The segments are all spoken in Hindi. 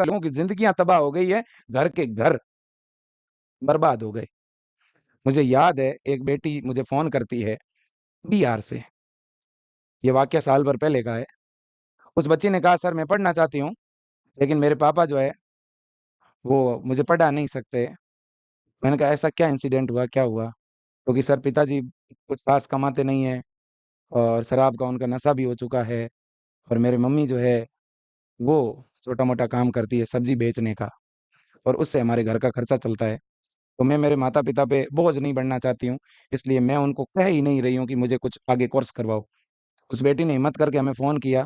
लोगों की जिंदगियां तबाह हो गई है, घर के घर बर्बाद हो गए। मुझे याद है एक बेटी मुझे फोन करती है बिहार से। ये वाकया साल भर पहले का है। उस बच्ची ने कहा, सर मैं पढ़ना चाहती हूँ, लेकिन मेरे पापा जो है वो मुझे पढ़ा नहीं सकते। मैंने कहा, ऐसा क्या इंसिडेंट हुआ, क्या हुआ? क्योंकि सर पिताजी कुछ खास कमाते नहीं है, और शराब का उनका नशा भी हो चुका है। और मेरी मम्मी जो है वो छोटा मोटा काम करती है सब्जी बेचने का, और उससे हमारे घर का खर्चा चलता है। तो मैं मेरे माता पिता पे बोझ नहीं बनना चाहती हूँ, इसलिए मैं उनको कह ही नहीं रही हूँ कि मुझे कुछ आगे कोर्स करवाओ। उस बेटी ने हिम्मत करके हमें फ़ोन किया,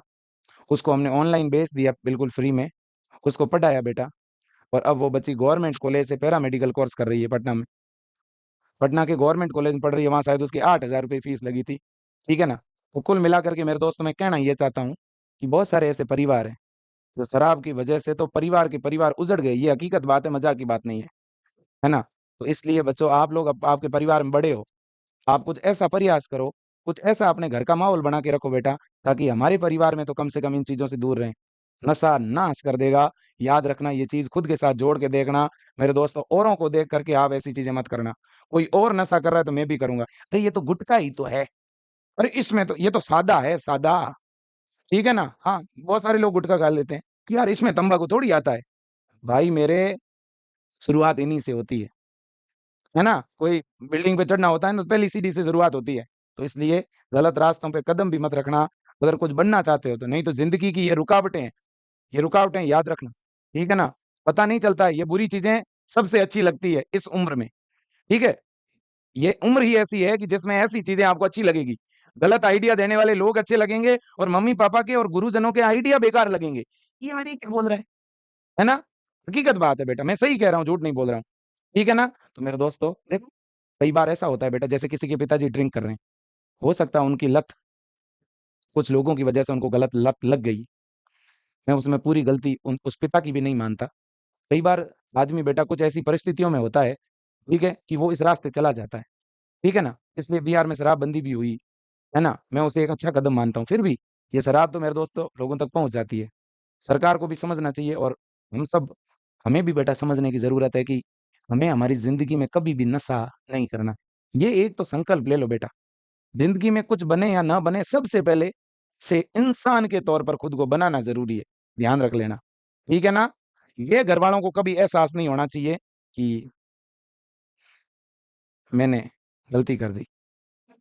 उसको हमने ऑनलाइन भेज दिया बिल्कुल फ्री में, उसको पढ़ाया बेटा। और अब वो बच्ची गवर्नमेंट कॉलेज से पैरामेडिकल कोर्स कर रही है पटना में। पटना के गवर्नमेंट कॉलेज में पढ़ रही है, वहाँ शायद उसकी 8,000 रुपये फीस लगी थी। ठीक है ना? तो कुल मिला करके मेरे दोस्तों, मैं कहना ये चाहता हूँ कि बहुत सारे ऐसे परिवार हैं जो शराब की वजह से तो परिवार के परिवार उजड़ गए। ये हकीकत बात है, मजाक की बात नहीं है ना? तो इसलिए बच्चों, आप लोग आपके परिवार में बड़े हो, आप कुछ ऐसा प्रयास करो, कुछ ऐसा अपने घर का माहौल बना के रखो बेटा, ताकि हमारे परिवार में तो कम से कम इन चीज़ों से दूर रहें। नशा नाश कर देगा, याद रखना ये चीज़, खुद के साथ जोड़ के देखना। मेरे दोस्तों, औरों को देख करके आप ऐसी चीज़ें मत करना। कोई और नशा कर रहा है तो मैं भी करूँगा। अरे ये तो गुटखा ही तो है, अरे इसमें तो ये तो सादा है, सादा, ठीक है ना? हाँ, बहुत सारे लोग गुटखा खा लेते हैं कि यार इसमें तम्बाकू थोड़ी आता है। भाई मेरे, शुरुआत इन्हीं से होती है ना? कोई बिल्डिंग पे चढ़ना होता है ना, तो पहली सीढ़ी से शुरुआत होती है। तो इसलिए गलत रास्तों पे कदम भी मत रखना, अगर कुछ बनना चाहते हो तो। नहीं तो ज़िंदगी की ये रुकावटें याद रखना, ठीक है ना? पता नहीं चलता है, ये बुरी चीज़ें सबसे अच्छी लगती है इस उम्र में, ठीक है? ये उम्र ही ऐसी है कि जिसमें ऐसी चीज़ें आपको अच्छी लगेगी। गलत आइडिया देने वाले लोग अच्छे लगेंगे, और मम्मी-पापा के और गुरुजनों के आइडिया बेकार लगेंगे। ये यार ये क्या बोल रहा है ना? हकीकत बात है बेटा, मैं सही कह रहा हूँ, झूठ नहीं बोल रहा हूँ, ठीक है ना? तो मेरे दोस्तों देखो, कई बार ऐसा होता है बेटा, जैसे किसी के पिताजी ड्रिंक कर रहे हैं, हो सकता है उनकी लत, कुछ लोगों की वजह से उनको गलत लत लग गई। मैं उसमें पूरी गलती उन उस पिता की भी नहीं मानता। कई बार आदमी बेटा कुछ ऐसी परिस्थितियों में होता है, ठीक है, कि वो इस रास्ते चला जाता है, ठीक है ना? इसलिए बिहार में शराबबंदी भी हुई, है ना? मैं उसे एक अच्छा कदम मानता हूँ। फिर भी ये शराब तो मेरे दोस्तों लोगों तक पहुँच जाती है। सरकार को भी समझना चाहिए, और हम सब, हमें भी बेटा समझने की ज़रूरत है कि हमें हमारी ज़िंदगी में कभी भी नशा नहीं करना। ये एक तो संकल्प ले लो बेटा। ज़िंदगी में कुछ बने या ना बने, सबसे पहले से इंसान के तौर पर खुद को बनाना ज़रूरी है। ध्यान रख लेना, ठीक है ना? ये घरवालों को कभी एहसास नहीं होना चाहिए कि मैंने गलती कर दी,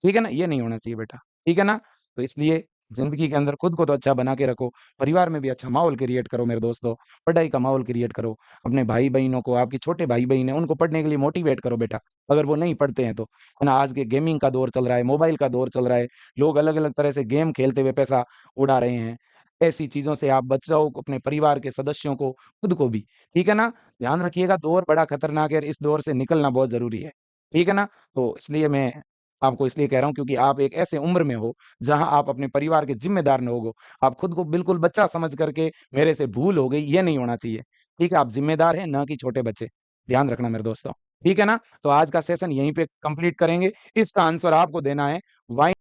ठीक है ना? ये नहीं होना चाहिए बेटा, ठीक है ना? तो इसलिए ज़िंदगी के अंदर खुद को तो अच्छा बना के रखो, परिवार में भी अच्छा माहौल क्रिएट करो मेरे दोस्तों, पढ़ाई का माहौल क्रिएट करो। अपने भाई-बहनों को, आपके छोटे भाई-बहन हैं, उनको पढ़ने के लिए मोटिवेट करो बेटा, अगर वो नहीं पढ़ते हैं तो। है ना? आज के गेमिंग का दौर चल रहा है, मोबाइल का दौर चल रहा है, लोग अलग-अलग तरह से गेम खेलते हुए पैसा उड़ा रहे हैं। ऐसी चीज़ों से आप बचाओ अपने परिवार के सदस्यों को, खुद को भी, ठीक है ना? ध्यान रखिएगा, दौर बड़ा खतरनाक है और इस दौर से निकलना बहुत ज़रूरी है, ठीक है ना? तो इसलिए मैं आपको इसलिए कह रहा हूँ, क्योंकि आप एक ऐसे उम्र में हो, जहाँ आप अपने परिवार के ज़िम्मेदार लोग हो। आप खुद को बिल्कुल बच्चा समझ करके मेरे से भूल हो गई, ये नहीं होना चाहिए। ठीक है? आप ज़िम्मेदार हैं, ना कि छोटे बच्चे। ध्यान रखना मेरे दोस्तों। ठीक है ना? तो आज का सेशन यहीं पे कंप्लीट करेंगे। इसका आंसर आपको देना है, वाइन